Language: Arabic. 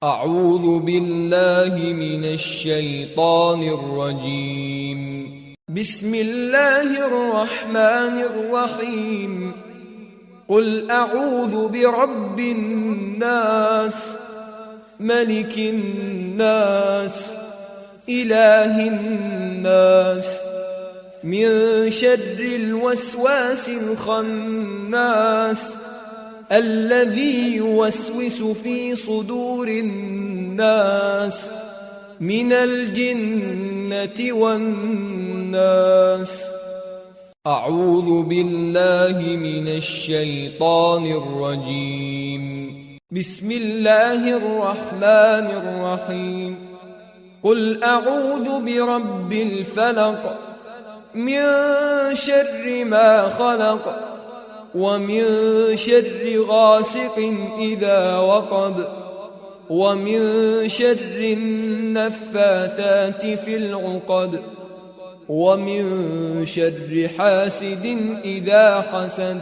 أعوذ بالله من الشيطان الرجيم. بسم الله الرحمن الرحيم. قل أعوذ برب الناس، ملك الناس، إله الناس، من شر الوسواس الخناس الذي يوسوس في صدور الناس من الجنة والناس. أعوذ بالله من الشيطان الرجيم. بسم الله الرحمن الرحيم. قل أعوذ برب الفلق، من شر ما خلق، ومن شر غاسق إذا وقب، ومن شر النفاثات في العقد، ومن شر حاسد إذا حسد.